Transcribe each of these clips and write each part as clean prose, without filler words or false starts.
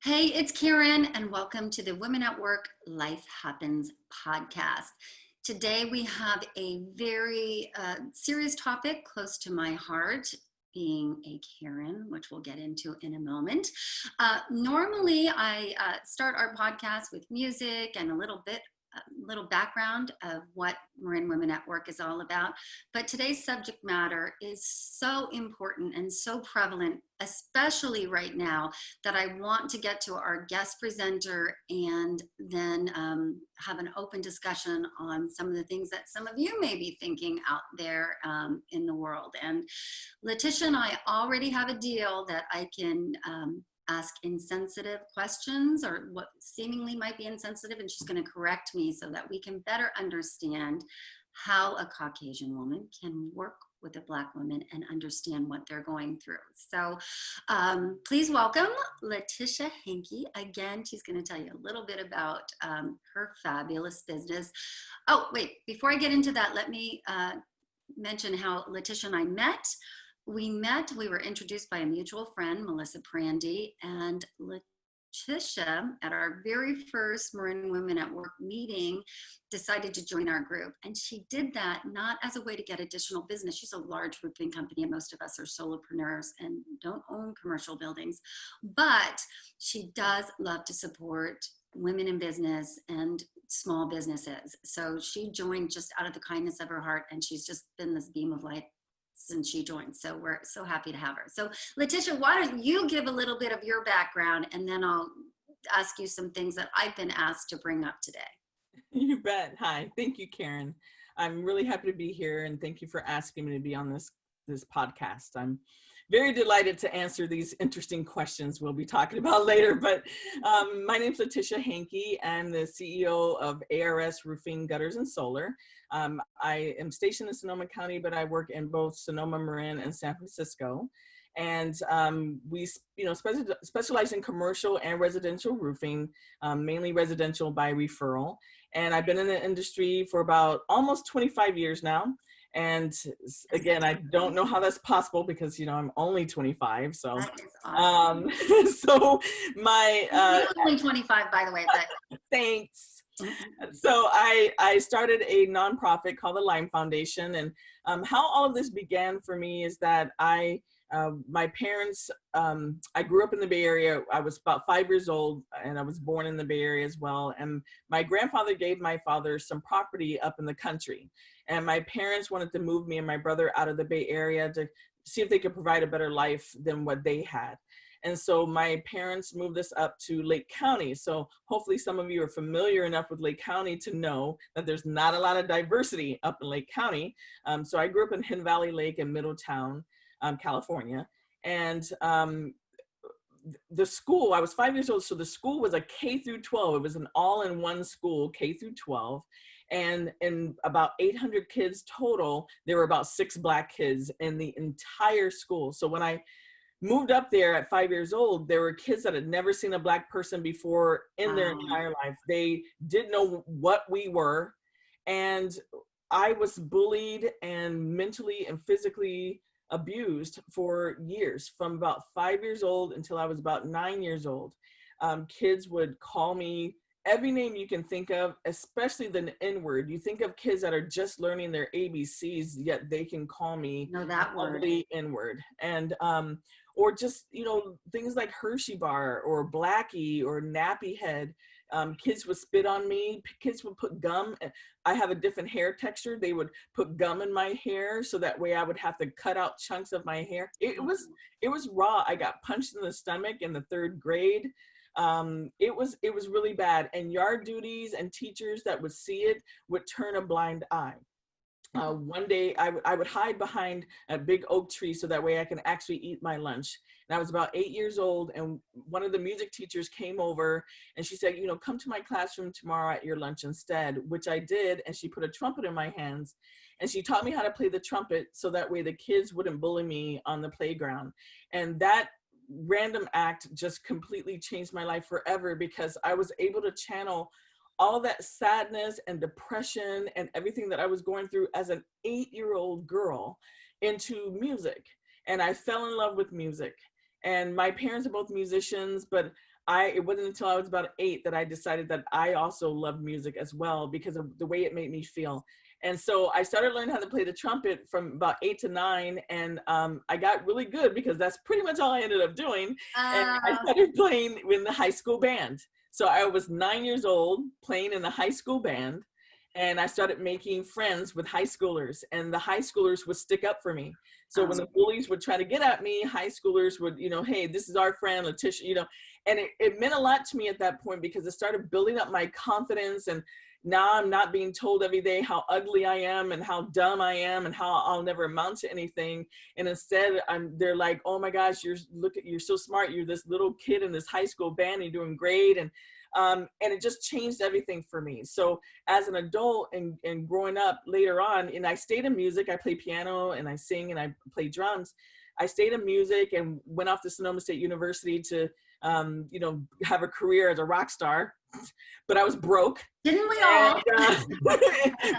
Hey, it's Karen, and welcome to the Women at Work Life Happens podcast. Today, we have a very serious topic close to my heart, being a Karen, which we'll get into in a moment. Normally, I start our podcast with music and a little background of what Marin Women at Work is all about. But today's subject matter is so important and so prevalent, especially right now, that I want to get to our guest presenter and then have an open discussion on some of the things that some of you may be thinking out there in the world. And Letitia and I already have a deal that I can ask insensitive questions or what seemingly might be insensitive, and she's going to correct me so that we can better understand how a Caucasian woman can work with a Black woman and understand what they're going through. So please welcome Letitia Hankey. Again, she's going to tell you a little bit about her fabulous business. Oh, wait, before I get into that, let me mention how Letitia and I met. We were introduced by a mutual friend, Melissa Prandy, and Letitia, at our very first Marin Women at Work meeting, decided to join our group. And she did that not as a way to get additional business. She's a large roofing company, and most of us are solopreneurs and don't own commercial buildings. But she does love to support women in business and small businesses. So she joined just out of the kindness of her heart, and she's just been this beam of light since she joined. So we're so happy to have her. So Letitia, why don't you give a little bit of your background, and then I'll ask you some things that I've been asked to bring up today. You bet. Hi. Thank you, Karen. I'm really happy to be here, and thank you for asking me to be on this podcast. I'm very delighted to answer these interesting questions we'll be talking about later. But my name is Letitia Hankey. I'm the CEO of ARS Roofing, Gutters, and Solar. I am stationed in Sonoma County, but I work in both Sonoma, Marin, and San Francisco. And we specialize in commercial and residential roofing, mainly residential by referral. And I've been in the industry for about almost 25 years now. And again, I don't know how that's possible because, I'm only 25. So, that is awesome. So my only 25, by the way, but thanks. So I started a nonprofit called the Lime Foundation. And how all of this began for me is that my parents, I grew up in the Bay Area. I was about 5 years old, and I was born in the Bay Area as well. And my grandfather gave my father some property up in the country. And my parents wanted to move me and my brother out of the Bay Area to see if they could provide a better life than what they had. And so my parents moved us up to Lake County. So hopefully some of you are familiar enough with Lake County to know that there's not a lot of diversity up in Lake County. So I grew up in Hidden Valley Lake in Middletown, California. And the school, I was 5 years old, so the school was a K through 12. It was an all-in-one school, K through 12. And in about 800 kids total, there were about 6 Black kids in the entire school. So when I moved up there at 5 years old, there were kids that had never seen a Black person before in their entire life. They didn't know what we were. And I was bullied and mentally and physically abused for years, from about 5 years old until I was about 9 years old. Kids would call me every name you can think of, especially the N-word. You think of kids that are just learning their ABCs, yet they can call me that word, N-word. And or just things like Hershey bar or Blackie or nappy head. Kids would spit on me. Kids would put gum. I have a different hair texture. They would put gum in my hair so that way I would have to cut out chunks of my hair. It was raw. I got punched in the stomach in the 3rd grade. It was really bad. And yard duties and teachers that would see it would turn a blind eye. One day I would hide behind a big oak tree so that way I can actually eat my lunch. And I was about 8 years old, and one of the music teachers came over and she said, come to my classroom tomorrow at your lunch instead, which I did. And she put a trumpet in my hands and she taught me how to play the trumpet so that way the kids wouldn't bully me on the playground. And that random act just completely changed my life forever, because I was able to channel all that sadness and depression and everything that I was going through as an 8-year-old girl into music. And I fell in love with music. And my parents are both musicians, but it wasn't until I was about 8 that I decided that I also loved music as well because of the way it made me feel. And so I started learning how to play the trumpet from about 8 to 9. And I got really good because that's pretty much all I ended up doing. And I started playing in the high school band. So I was 9 years old playing in the high school band. And I started making friends with high schoolers, and the high schoolers would stick up for me. So when the bullies would try to get at me, high schoolers would, hey, this is our friend, Letitia, and it meant a lot to me at that point because it started building up my confidence. And now I'm not being told every day how ugly I am and how dumb I am and how I'll never amount to anything. And instead they're like, oh my gosh, you're so smart. You're this little kid in this high school band, and you're doing great. And it just changed everything for me. So as an adult and growing up later on, and I stayed in music, I play piano and I sing and I play drums. I stayed in music and went off to Sonoma State University to, have a career as a rock star, but I was broke. Didn't we all?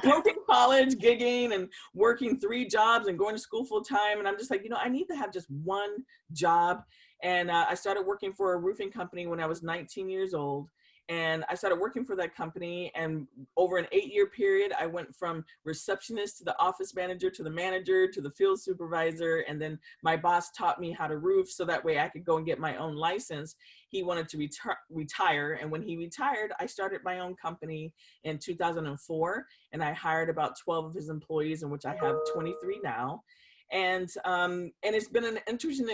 Broke in college, gigging and working 3 jobs and going to school full time. And I'm just like, I need to have just one job. And I started working for a roofing company when I was 19 years old. And I started working for that company, and over an 8-year period, I went from receptionist to the office manager to the manager to the field supervisor. And then my boss taught me how to roof so that way I could go and get my own license. He wanted to retire. And when he retired, I started my own company in 2004, and I hired about 12 of his employees, in which I have 23 now. And it's been an interesting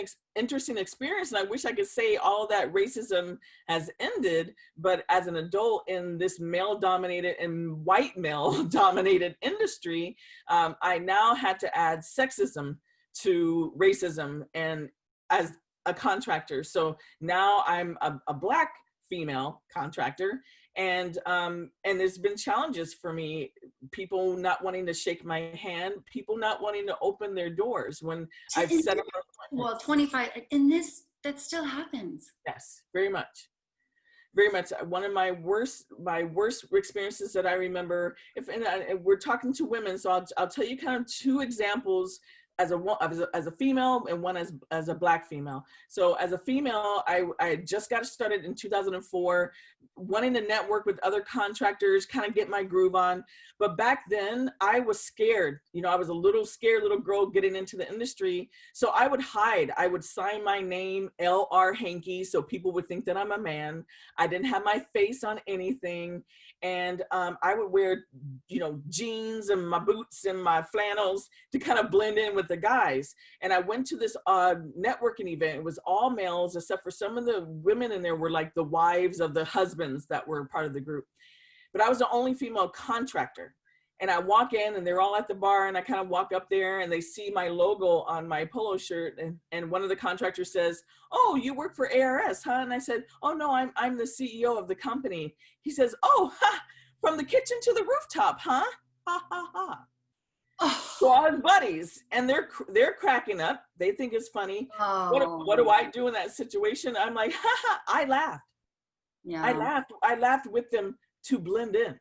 experience. And I wish I could say all that racism has ended, but as an adult in this male-dominated and white male-dominated industry, I now had to add sexism to racism and as a contractor. So now I'm a Black female contractor. And there's been challenges for me, people not wanting to shake my hand, people not wanting to open their doors when I've set up. Well, 25, and that still happens. Yes, very much. Very much. One of my worst experiences that I remember, and we're talking to women, so I'll tell you kind of 2 examples as a female and one as a Black female. So as a female, I just got started in 2004, wanting to network with other contractors, kind of get my groove on. But back then I was scared. I was a scared little girl getting into the industry. So I would hide. I would sign my name, L.R. Hankey, so people would think that I'm a man. I didn't have my face on anything. And I would wear, jeans and my boots and my flannels to kind of blend in with the guys. And I went to this networking event. It was all males, except for some of the women in there were like the wives of the husbands that were part of the group. But I was the only female contractor. And I walk in and they're all at the bar, and I kind of walk up there and they see my logo on my polo shirt. And one of the contractors says, "Oh, you work for ARS, huh?" And I said, "Oh no, I'm the CEO of the company." He says, "Oh, ha, from the kitchen to the rooftop, huh? Ha, ha, ha." Oh. So all his buddies, and they're cracking up. They think it's funny. Oh. What do I do in that situation? I'm like, ha ha, I laughed. Yeah. I laughed with them to blend in.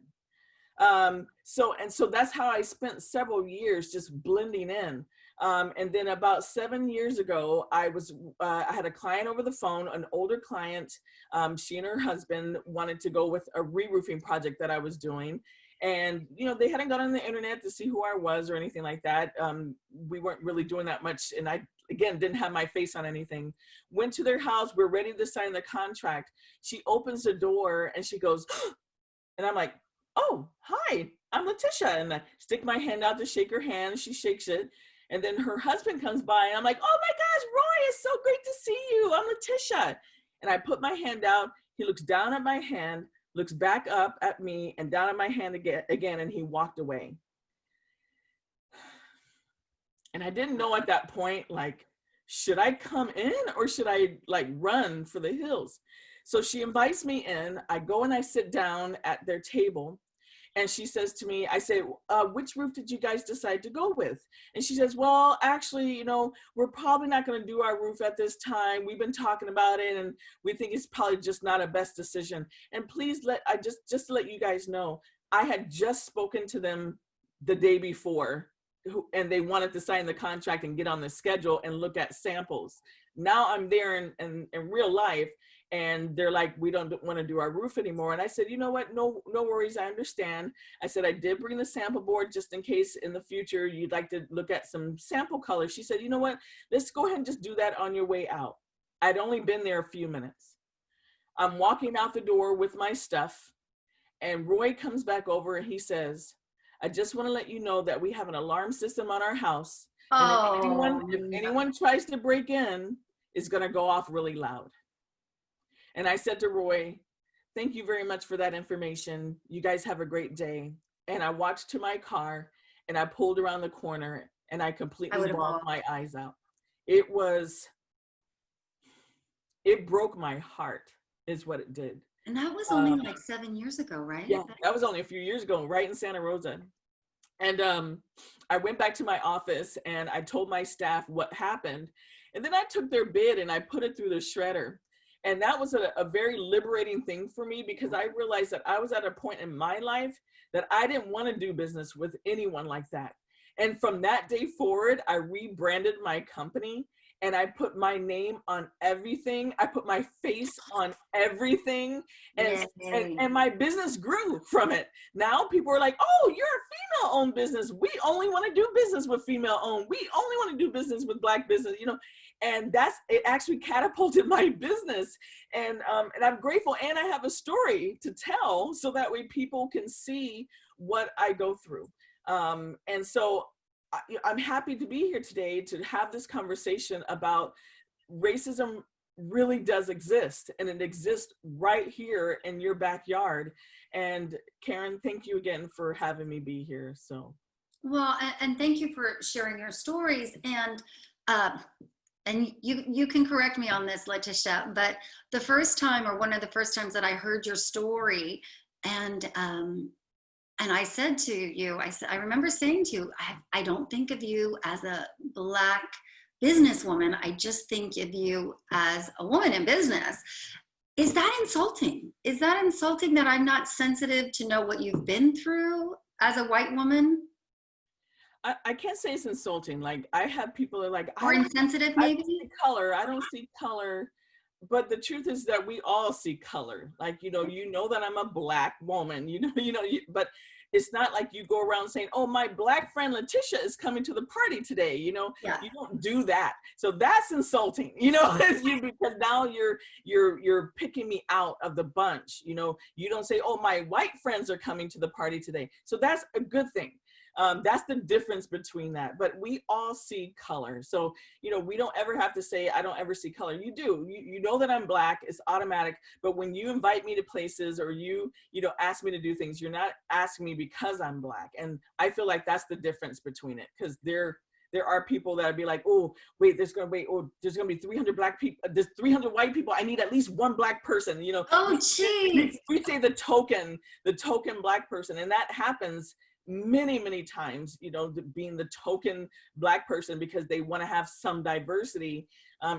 So that's how I spent several years just blending in. And then about 7 years ago, I had a client over the phone, an older client. She and her husband wanted to go with a re-roofing project that I was doing. And, they hadn't gone on the internet to see who I was or anything like that. We weren't really doing that much. And I, again, didn't have my face on anything. Went to their house. We're ready to sign the contract. She opens the door and she goes, and I'm like, "Oh, hi, I'm Letitia." And I stick my hand out to shake her hand. She shakes it. And then her husband comes by and I'm like, "Oh my gosh, Roy, it's so great to see you. I'm Letitia." And I put my hand out. He looks down at my hand, looks back up at me and down at my hand again, and he walked away. And I didn't know at that point, like, should I come in or should I run for the hills? So she invites me in. I go and I sit down at their table. And she says to me, I say, "Which roof did you guys decide to go with?" And she says, "Well, actually, we're probably not going to do our roof at this time. We've been talking about it and we think it's probably just not a best decision. And please just to let you guys know, I had just spoken to them the day before and they wanted to sign the contract and get on the schedule and look at samples. Now I'm there in real life, and they're like, we don't want to do our roof anymore. And I said, you know what? No worries. I understand. I said, I did bring the sample board just in case in the future you'd like to look at some sample colors. She said, you know what? Let's go ahead and just do that on your way out. I'd only been there a few minutes. I'm walking out the door with my stuff, and Roy comes back over and he says, I just want to let you know that we have an alarm system on our house. And if anyone tries to break in, it's going to go off really loud. And I said to Roy, thank you very much for that information. You guys have a great day. And I walked to my car and I pulled around the corner and I completely bawled my eyes out. It broke my heart, is what it did. And that was only like 7 years ago, right? Yeah, that was only a few years ago, right in Santa Rosa. And I went back to my office and I told my staff what happened. And then I took their bid and I put it through the shredder. And that was a very liberating thing for me, because I realized that I was at a point in my life that I didn't want to do business with anyone like that. And from that day forward, I rebranded my company and I put my name on everything. I put my face on everything, and my business grew from it. Now people are like, oh, you're a female-owned business. We only want to do business with female-owned. We only want to do business with Black business, you know. And it actually catapulted my business. And I'm grateful. And I have a story to tell so that way people can see what I go through. And so I'm happy to be here today to have this conversation about racism really does exist, and it exists right here in your backyard. And Karen, thank you again for having me be here. So, well, and thank you for sharing your stories. And you can correct me on this, Letitia, but the first time, or one of the first times that I heard your story, and I said to you, I remember saying to you, I don't think of you as a Black businesswoman. I just think of you as a woman in business. Is that insulting? Is that insulting that I'm not sensitive to know what you've been through as a white woman? I can't say it's insulting. Like, I have people that are like, or insensitive, maybe? I don't see color. I don't see color. But the truth is that we all see color. Like, you know that I'm a Black woman, but it's not like you go around saying, oh, my Black friend Letitia is coming to the party today. You don't do that. So that's insulting, because now you're picking me out of the bunch. You don't say, oh, my white friends are coming to the party today. So that's a good thing. That's the difference between that. But we all see color. So, we don't ever have to say, I don't ever see color. You do. You know that I'm Black. It's automatic. But when you invite me to places, or you ask me to do things, you're not asking me because I'm Black. And I feel like that's the difference between it. Because there are people that would be like, oh, wait, there's going to be 300 Black people. There's 300 white people. I need at least one Black person, Oh, geez. We say the token Black person. And that happens many, many times, being the token Black person, because they want to have some diversity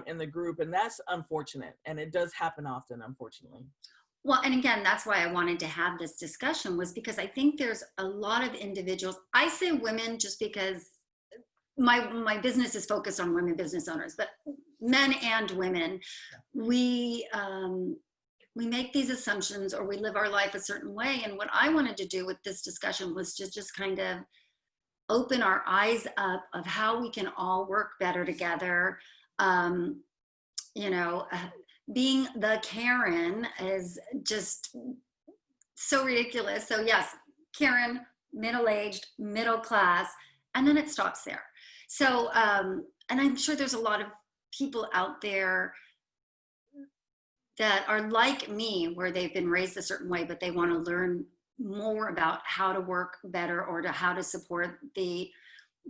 in the group. And that's unfortunate. And it does happen often, unfortunately. Well, and again, that's why I wanted to have this discussion, was because I think there's a lot of individuals. I say women just because my business is focused on women business owners, but men and women, we make these assumptions, or we live our life a certain way. And what I wanted to do with this discussion was to just kind of open our eyes up of how we can all work better together. Being the Karen is just so ridiculous. So yes, Karen, middle-aged, middle class, and then it stops there. So, and I'm sure there's a lot of people out there that are like me, where they've been raised a certain way, but they want to learn more about how to work better, or to how to support the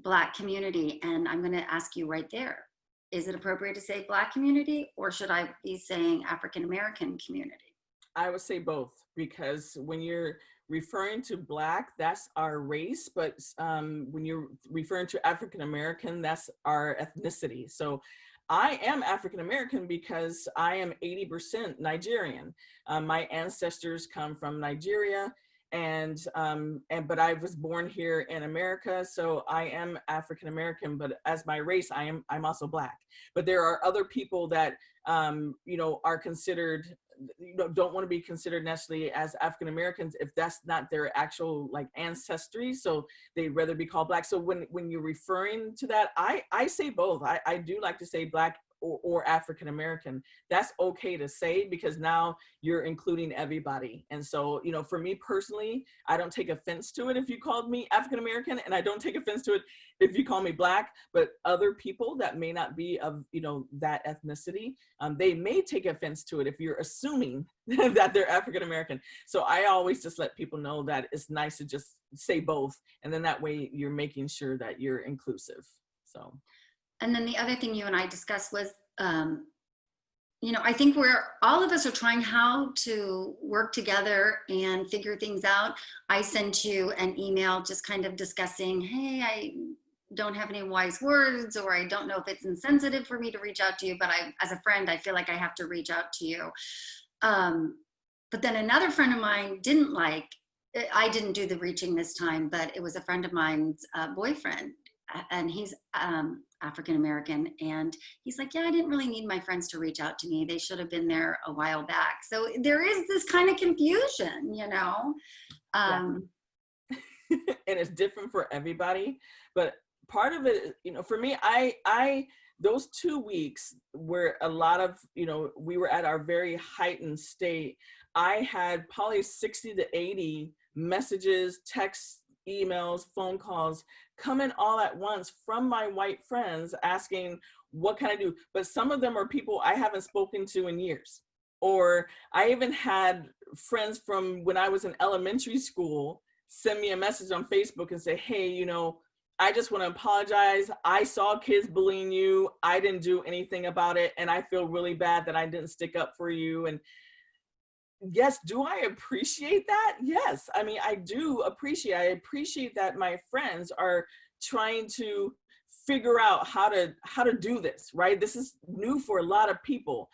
Black community. And I'm going to ask you right there, is it appropriate to say Black community, or should I be saying African American community? I would say both, because when you're referring to Black, that's our race, but when you're referring to African American, that's our ethnicity. So I am African American because I am 80% Nigerian. My ancestors come from Nigeria, but I was born here in America, so I am African American. But as my race, I'm also Black. But there are other people that are considered, don't want to be considered necessarily as African Americans if that's not their actual like ancestry. So they'd rather be called Black. So when you're referring to that, I say both. I do like to say Black or African American. That's okay to say, because now you're including everybody. And so, for me personally, I don't take offense to it if you called me African American, and I don't take offense to it if you call me Black. But other people that may not be of that ethnicity, they may take offense to it if you're assuming that they're African American. So I always just let people know that it's nice to just say both, and then that way you're making sure that you're inclusive. So. And then the other thing you and I discussed was, I think all of us are trying how to work together and figure things out. I sent you an email just kind of discussing, hey, I don't have any wise words, or I don't know if it's insensitive for me to reach out to you, but as a friend, I feel like I have to reach out to you. But then another friend of mine I didn't do the reaching this time, but it was a friend of mine's boyfriend, and he's African American, and he's like, yeah, I didn't really need my friends to reach out to me. They should have been there a while back. So there is this kind of confusion, Yeah. And it's different for everybody. But part of it, for me, I those 2 weeks where a lot of, we were at our very heightened state, I had probably 60 to 80 messages, texts, emails, phone calls coming all at once from my white friends asking, what can I do? But some of them are people I haven't spoken to in years. Or I even had friends from when I was in elementary school send me a message on Facebook and say, hey, I just want to apologize. I saw kids bullying you. I didn't do anything about it. And I feel really bad that I didn't stick up for you. And yes, do I appreciate that? Yes. I mean, I appreciate that my friends are trying to figure out how to do this, right? This is new for a lot of people.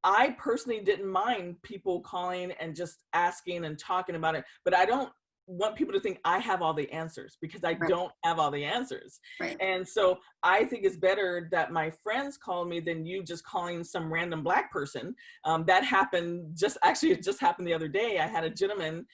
I personally didn't mind people calling and just asking and talking about it, but I don't want people to think I have all the answers, because I don't have all the answers. Right. And so I think it's better that my friends call me than you just calling some random Black person. That happened it just happened the other day. I had a gentleman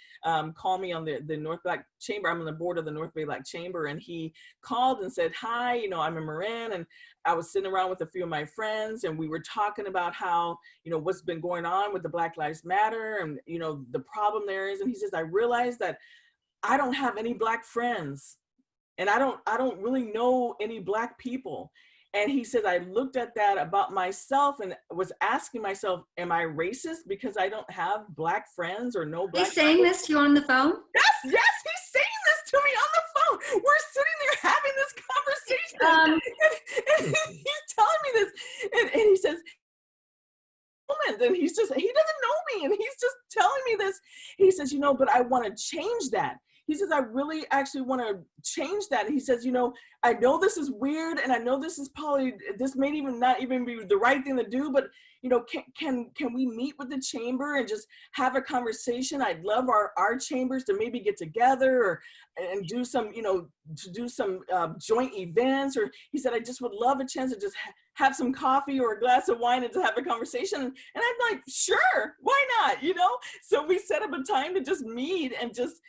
call me on the North Black Chamber. I'm on the board of the North Bay Black Chamber, and he called and said, hi, I'm a Marin, and I was sitting around with a few of my friends, and we were talking about how, what's been going on with the Black Lives Matter, and, the problem there is, and he says, I realized that I don't have any Black friends, and I don't really know any Black people. And he says, I looked at that about myself and was asking myself, am I racist because I don't have Black friends or no Black friends? He's saying this to you on the phone? Yes, he's saying this to me on the phone. We're sitting there having this conversation. And he's telling me this. And he says, and he doesn't know me. And he's just telling me this. He says, but I want to change that. He says, I really actually want to change that. And he says, I know this is weird, and I know this may not even be the right thing to do, but, can we meet with the chamber and just have a conversation? I'd love our chambers to maybe get together and do some, joint events. Or he said, I just would love a chance to just have some coffee or a glass of wine and to have a conversation. And I'm like, sure, why not? So we set up a time to just meet and just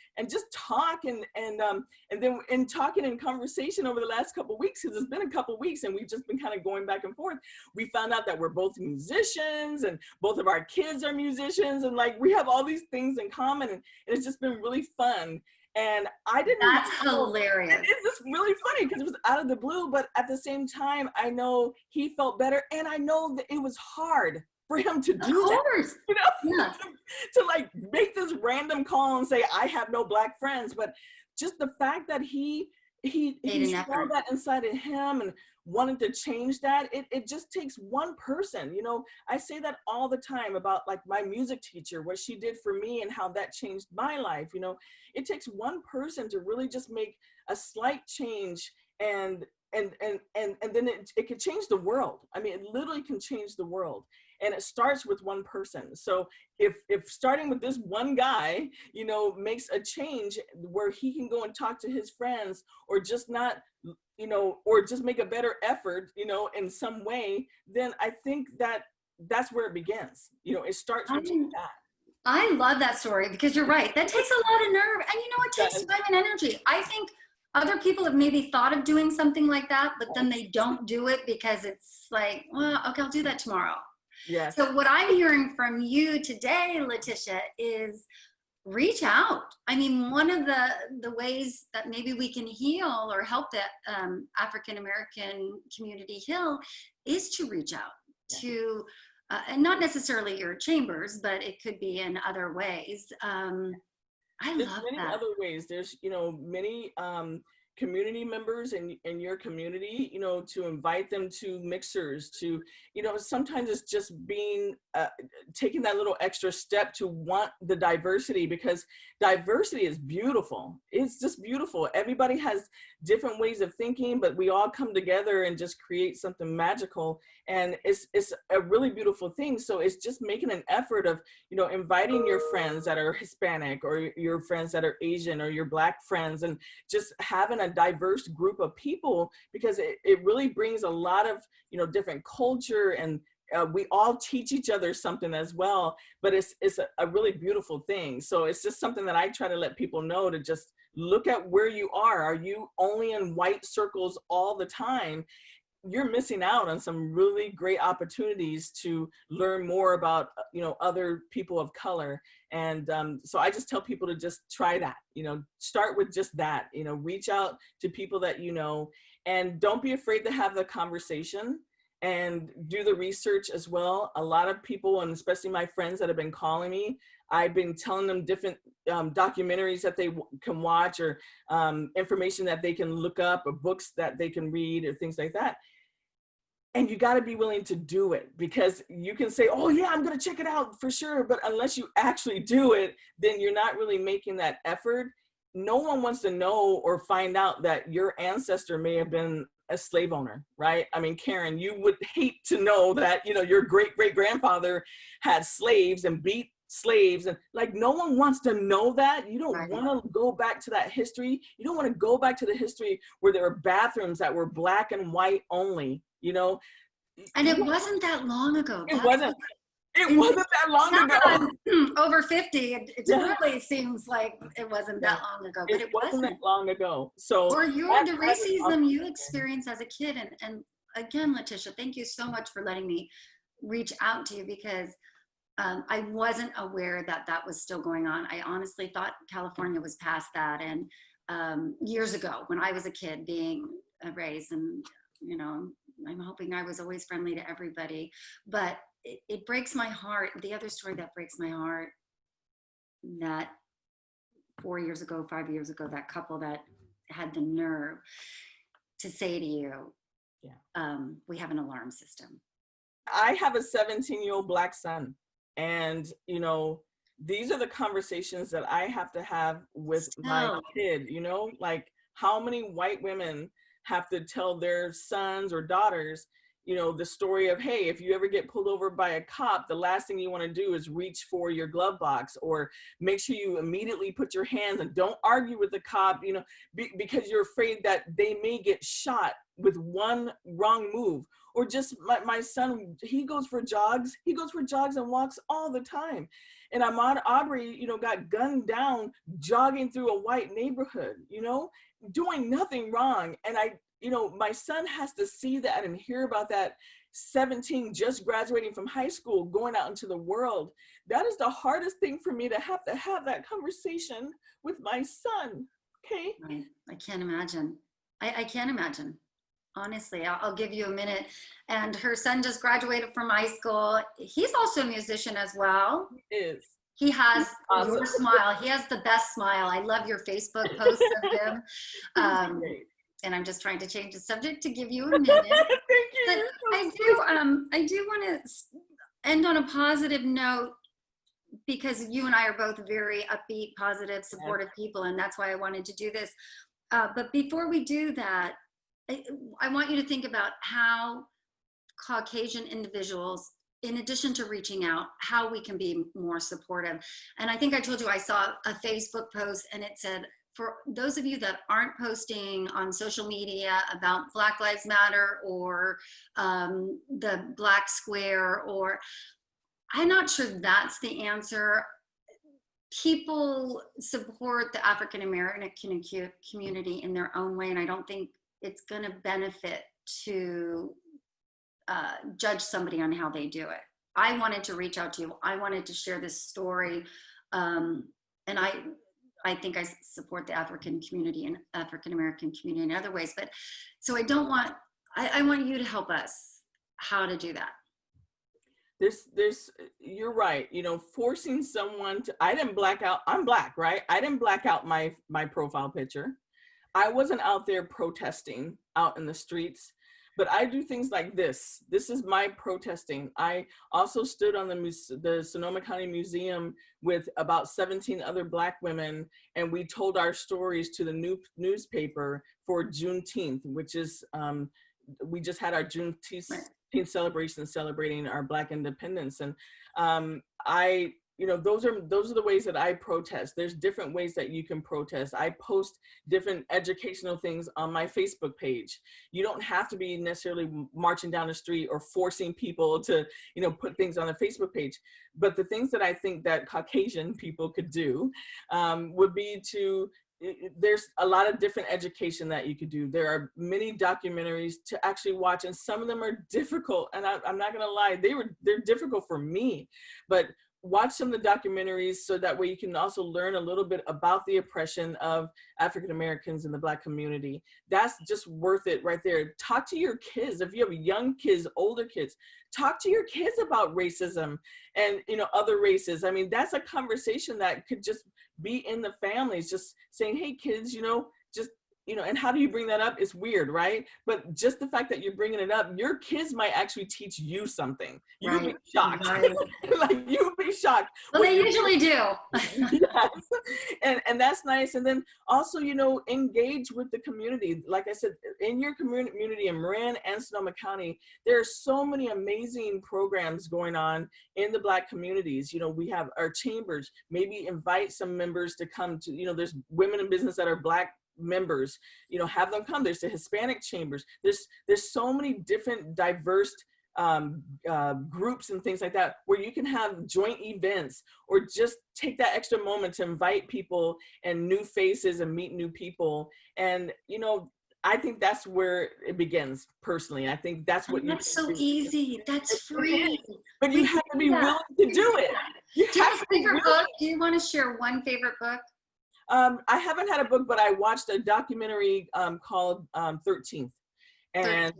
talk and then in talking and conversation over the last couple of weeks, because it's been a couple of weeks and we've just been kind of going back and forth. We found out that we're both musicians and both of our kids are musicians, and like we have all these things in common, and it's just been really fun. And I didn't That's hilarious. It's just really funny because it was out of the blue, but at the same time, I know he felt better, and I know that it was hard for him to do that. Yeah. to like make this random call and say, I have no Black friends. But just the fact that he saw that inside of him and wanted to change that, it just takes one person. I say that all the time about like my music teacher, what she did for me and how that changed my life. It takes one person to really just make a slight change, and then it could change the world. I mean, it literally can change the world. and it starts with one person. So if starting with this one guy, makes a change where he can go and talk to his friends, or just not, or just make a better effort, in some way, then I think that's where it begins. It starts with that. I love that story, because you're right. That takes a lot of nerve, and it takes time and energy. I think other people have maybe thought of doing something like that, but then they don't do it because it's like, well, okay, I'll do that tomorrow. Yes. So what I'm hearing from you today, Letitia, is reach out. I mean, one of the ways that maybe we can heal or help the African-American community heal is to reach out to, and not necessarily your chambers, but it could be in other ways. There's many other ways. There's, many community members in your community, to invite them to mixers, to, sometimes it's just being, taking that little extra step to want the diversity, because diversity is beautiful. It's just beautiful. Everybody has different ways of thinking, but we all come together and just create something magical. And it's a really beautiful thing. So it's just making an effort of, inviting your friends that are Hispanic, or your friends that are Asian, or your Black friends, and just having a diverse group of people, because it really brings a lot of, different culture, and we all teach each other something as well, but it's a really beautiful thing. So it's just something that I try to let people know, to just look at where you are. Are you only in white circles all the time? You're missing out on some really great opportunities to learn more about, other people of color. And so I just tell people to just try that, start with just that, reach out to people that and don't be afraid to have the conversation, and do the research as well. A lot of people, and especially my friends that have been calling me, I've been telling them different documentaries that they can watch, or information that they can look up, or books that they can read, or things like that. And you got to be willing to do it, because you can say, oh yeah, I'm going to check it out for sure. But unless you actually do it, then you're not really making that effort. No one wants to know or find out that your ancestor may have been a slave owner, right? I mean, Karen, you would hate to know that, your great-great-grandfather had slaves and beat slaves, and like, no one wants to know that. You don't want to go back to that history. You don't want to go back to the history where there were bathrooms that were Black and white only, And it wasn't that long ago. It wasn't that long ago. I'm over 50. It really seems like it wasn't that long ago, but it wasn't that long ago. So, or the racism you experienced as a kid. And again, Letitia, thank you so much for letting me reach out to you, because I wasn't aware that was still going on. I honestly thought California was past that. And years ago, when I was a kid being raised, and, I'm hoping I was always friendly to everybody, but it breaks my heart. The other story that breaks my heart, that 5 years ago, that couple that had the nerve to say to you, we have an alarm system. I have a 17-year-old Black son. And, these are the conversations that I have to have with my kid, like, how many white women have to tell their sons or daughters, the story of, hey, if you ever get pulled over by a cop, the last thing you want to do is reach for your glove box, or make sure you immediately put your hands, and don't argue with the cop, because you're afraid that they may get shot with one wrong move. Or just my son, he goes for jogs and walks all the time. And Ahmaud Arbery, got gunned down jogging through a white neighborhood, doing nothing wrong. And my son has to see that and hear about that. 17, just graduating from high school, going out into the world. That is the hardest thing for me, to have that conversation with my son. Okay. Right. I can't imagine. I can't imagine. Honestly, I'll give you a minute. And her son just graduated from high school. He's also a musician as well. He is. He has your smile. He has the best smile. I love your Facebook posts of him. And I'm just trying to change the subject to give you a minute. Thank you. But I do want to end on a positive note, because you and I are both very upbeat, positive, supportive people, and that's why I wanted to do this. But before we do that, I want you to think about how Caucasian individuals in addition to reaching out, how we can be more supportive. And I think I told you, I saw a Facebook post and it said, for those of you that aren't posting on social media about Black Lives Matter or the Black Square, or I'm not sure that's the answer. People support the African American community in their own way, and I don't think it's going to benefit to judge somebody on how they do it. I wanted to reach out to you. I wanted to share this story, and I think I support the African community and African American community in other ways. But so I want you to help us how to do that. You're right. You know, forcing someone to, I didn't black out. I'm Black, right? I didn't black out my profile picture. I wasn't out there protesting out in the streets, but I do things like this. This is my protesting. I also stood on the Sonoma County Museum with about 17 other Black women, and we told our stories to the newspaper for Juneteenth, which is, we just had our Juneteenth celebration celebrating our Black independence. And those are the ways that I protest. There's different ways that you can protest. I post different educational things on my Facebook page. You don't have to be necessarily marching down the street or forcing people to, put things on a Facebook page. But the things that I think that Caucasian people could do would be to, there's a lot of different education that you could do. There are many documentaries to actually watch, and some of them are difficult. And I'm not gonna lie, they're difficult for me, but watch some of the documentaries so that way you can also learn a little bit about the oppression of African Americans in the Black community. That's just worth it right there. Talk to your kids. If you have young kids, older kids, talk to your kids about racism and other races. I mean, that's a conversation that could just be in the families, just saying, hey kids, and how do you bring that up? It's weird, right? But just the fact that you're bringing it up, your kids might actually teach you something. You'll be shocked. Right. Like, you'll be shocked. Well, they usually do. Yes. And that's nice. And then also, engage with the community. Like I said, in your community in Marin and Sonoma County, there are so many amazing programs going on in the Black communities. We have our chambers. Maybe invite some members to come to, there's women in business that are Black members, have them come. There's the Hispanic chambers. There's so many different diverse groups and things like that where you can have joint events or just take that extra moment to invite people and new faces and meet new people. And I think that's where it begins personally. I think that's what that's so easy. That's free. But you have to be willing to do it. Do you have a favorite book? Do you want to share one favorite book? I haven't had a book, but I watched a documentary called 13th. And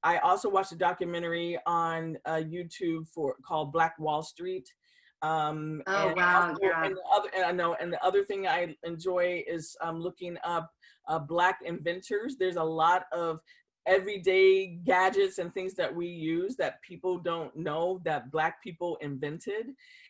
I also watched a documentary on YouTube called Black Wall Street. Oh, wow. Yeah. And the other thing I enjoy is looking up Black inventors. There's a lot of everyday gadgets and things that we use that people don't know that Black people invented.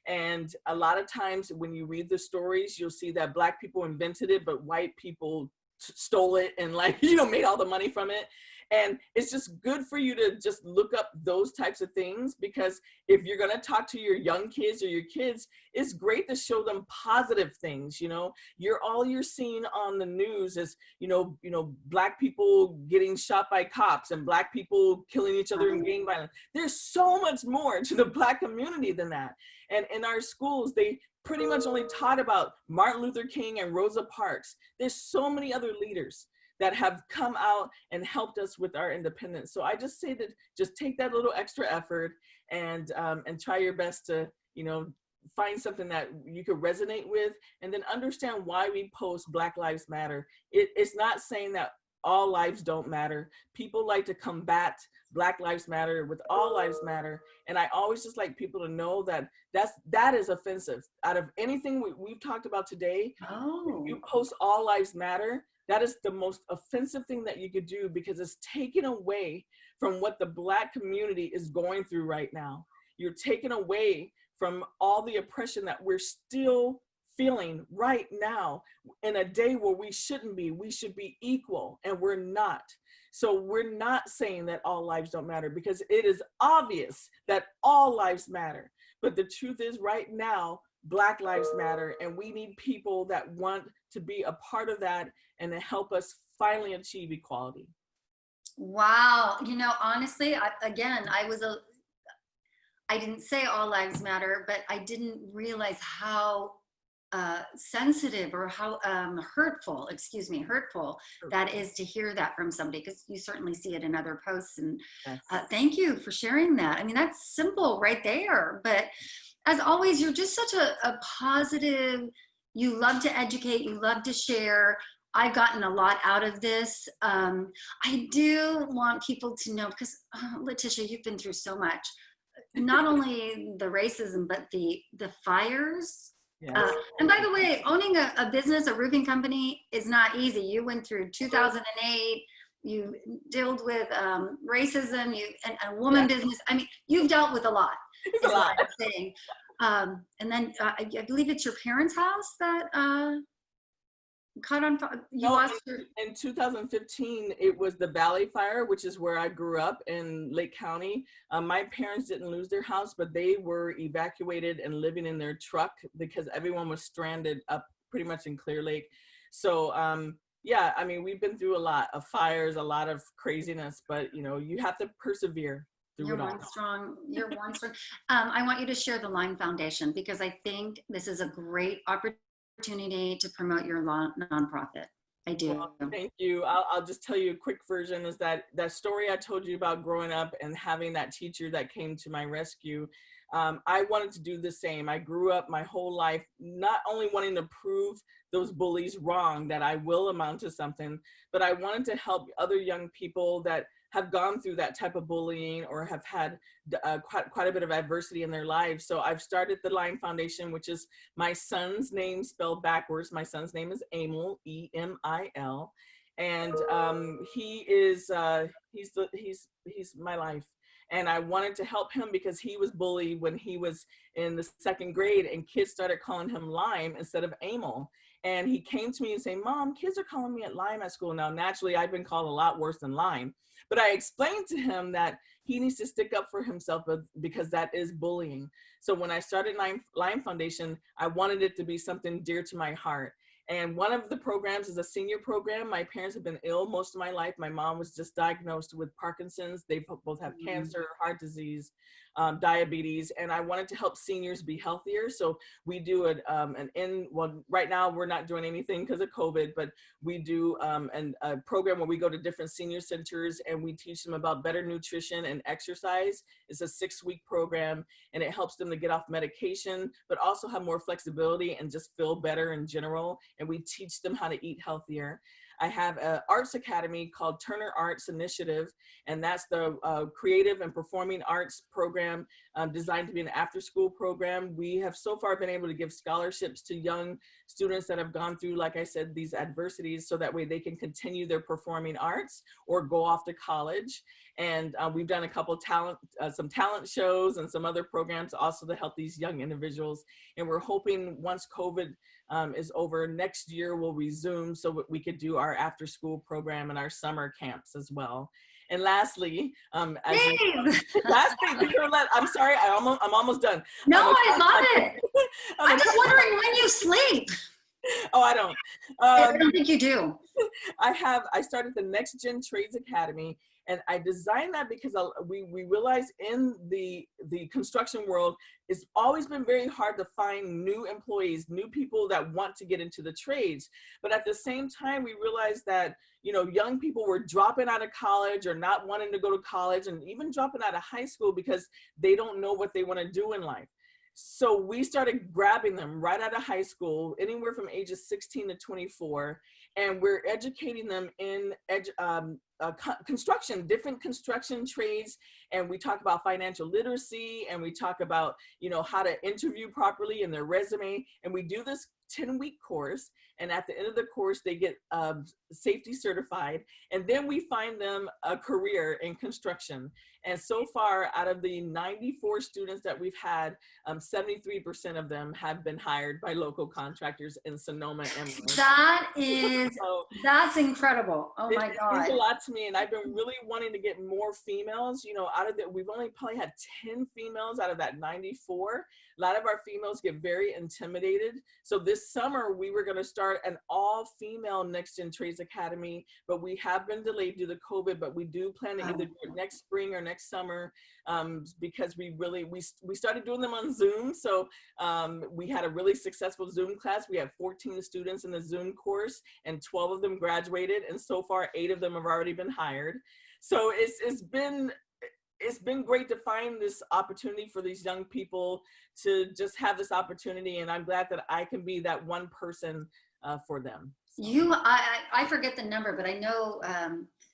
And a lot of times when you read the stories, you'll see that Black people invented it, but white people stole it and made all the money from it. And it's just good for you to just look up those types of things, because if you're going to talk to your young kids or your kids, it's great to show them positive things. All you're seeing on the news is, Black people getting shot by cops and Black people killing each other in gang violence. There's so much more to the Black community than that. And in our schools, they pretty much only taught about Martin Luther King and Rosa Parks. There's so many other leaders that have come out and helped us with our independence. So I just say that just take that little extra effort and try your best to, find something that you could resonate with, and then understand why we post Black Lives Matter. It's not saying that all lives don't matter. People like to combat Black Lives Matter with all lives matter. And I always just like people to know that that is offensive. Out of anything we've talked about today, you post all lives matter, that is the most offensive thing that you could do, because it's taken away from what the Black community is going through right now. You're taken away from all the oppression that we're still feeling right now in a day where we shouldn't be. We should be equal, and we're not. So we're not saying that all lives don't matter, because it is obvious that all lives matter. But the truth is, right now, Black lives matter, and we need people that want to be a part of that and to help us finally achieve equality. Wow. Honestly, I didn't say all lives matter, but I didn't realize how sensitive or how hurtful that is to hear that from somebody, because you certainly see it in other posts. And Yes. Thank you for sharing that. I mean, that's simple right there. But as always, you're just such a positive, you love to educate, you love to share. I've gotten a lot out of this. I do want people to know, because Letitia, you've been through so much, not only the racism, but the fires. Yes. And by the way, owning a business, a roofing company, is not easy. You went through 2008. You dealt with racism. And a woman business. I mean, you've dealt with a lot. It's is a lot. what I'm saying. And then I believe it's your parents' house that caught on fire. In 2015, it was the Valley Fire, which is where I grew up in Lake County. My parents didn't lose their house, but they were evacuated and living in their truck because everyone was stranded up pretty much in Clear Lake. So yeah, I mean, we've been through a lot of fires, a lot of craziness, but you have to persevere. You're one strong. I want you to share the Lime Foundation, because I think this is a great opportunity to promote your nonprofit. I do. Well, thank you. I'll just tell you a quick version, is that story I told you about growing up and having that teacher that came to my rescue. I wanted to do the same. I grew up my whole life not only wanting to prove those bullies wrong, that I will amount to something, but I wanted to help other young people that have gone through that type of bullying or have had quite a bit of adversity in their lives. So I've started the Lime Foundation, which is my son's name spelled backwards. My son's name is Emil, E-M-I-L, and he is he's my life. And I wanted to help him because he was bullied when he was in the 2nd grade, and kids started calling him Lime instead of Emil. And he came to me and saying, "Mom, kids are calling me Lime at school." Now, naturally, I've been called a lot worse than Lime. But I explained to him that he needs to stick up for himself because that is bullying. So when I started Lime Foundation, I wanted it to be something dear to my heart. And one of the programs is a senior program. My parents have been ill most of my life. My mom was just diagnosed with Parkinson's. They both have cancer, heart disease, diabetes, and I wanted to help seniors be healthier. So we do right now we're not doing anything because of COVID, but we do a program where we go to different senior centers and we teach them about better nutrition and exercise. It's a 6-week program, and it helps them to get off medication, but also have more flexibility and just feel better in general. And we teach them how to eat healthier. I have an arts academy called Turner Arts Initiative, and that's the creative and performing arts program designed to be an after-school program. We have so far been able to give scholarships to young students that have gone through, like I said, these adversities, so that way they can continue their performing arts or go off to college. And we've done a couple some talent shows and some other programs also to help these young individuals. And we're hoping once COVID is over next year, we'll resume so we could do our after school program and our summer camps as well. And lastly, I'm sorry, I'm almost done. No, I love it. I'm just wondering when you sleep. Oh, I don't. I don't think you do. I started the Next Gen Trades Academy, and I designed that because we realize in the construction world, it's always been very hard to find new employees, new people that want to get into the trades. But at the same time, we realized that, young people were dropping out of college or not wanting to go to college, and even dropping out of high school because they don't know what they want to do in life. So we started grabbing them right out of high school, anywhere from ages 16 to 24, and we're educating them in construction, different construction trades. And we talk about financial literacy, and we talk about, how to interview properly in their resume. And we do this 10-week course. And at the end of the course, they get safety certified. And then we find them a career in construction. And so far, out of the 94 students that we've had, 73% of them have been hired by local contractors in Sonoma and that's incredible. Oh my God. It means a lot to me, and I've been really wanting to get more females, you know, out of that. We've only probably had 10 females out of that 94. A lot of our females get very intimidated. So this summer we were going to start an all-female Next Gen Trades Academy, but we have been delayed due to COVID, but we do plan to either do it next spring or next summer, because we started doing them on Zoom. So we had a really successful Zoom class. We have 14 students in the Zoom course, and 12 of them graduated, and so far 8 of them have already been hired. So it's been great to find this opportunity for these young people to just have this opportunity, and I'm glad that I can be that one person for them. I forget the number, but I know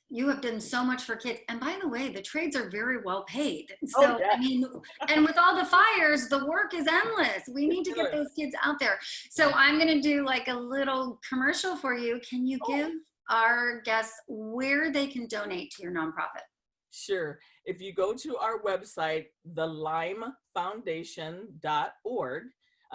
you have done so much for kids. And by the way, the trades are very well paid. So, I mean, and with all the fires, the work is endless. We need to get those kids out there. So I'm going to do like a little commercial for you. Can you give our guests where they can donate to your nonprofit? Sure. If you go to our website, thelymefoundation.org,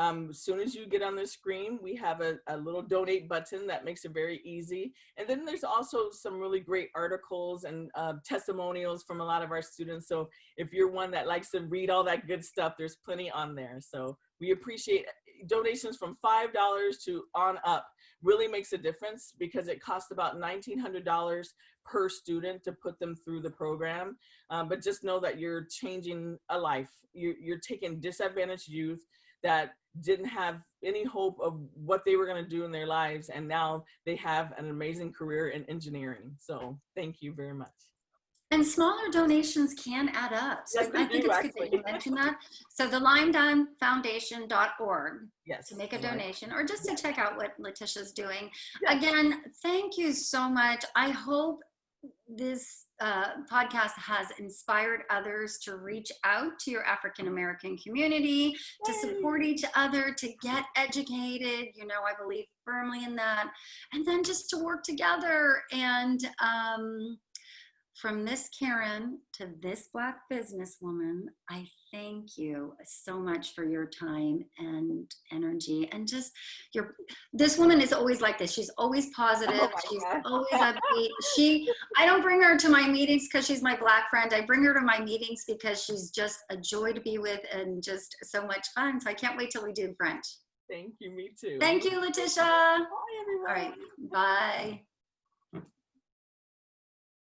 as soon as you get on the screen, we have a little donate button that makes it very easy. And then there's also some really great articles and testimonials from a lot of our students. So if you're one that likes to read all that good stuff, there's plenty on there. So we appreciate donations from $5 to on up. Really makes a difference because it costs about $1,900 per student to put them through the program. But just know that you're changing a life. You're taking disadvantaged youth that didn't have any hope of what they were going to do in their lives, and now they have an amazing career in engineering. So thank you very much. And smaller donations can add up. So yes, I think it's good that you mentioned that. So the LymeFoundation.org to make a donation, or just to check out what Letitia's doing. Again, thank you so much. I hope this podcast has inspired others to reach out to your African American community, to support each other, to get educated. You know, I believe firmly in that. And then just to work together. And from Miss Karen to this Black businesswoman, I thank you so much for your time and energy. And just this woman is always like this. She's always positive. She's always upbeat. I don't bring her to my meetings because she's my Black friend. I bring her to my meetings because she's just a joy to be with and just so much fun. So I can't wait till we do French. Thank you, me too. Thank you, Letitia. Bye, everyone. All right, bye.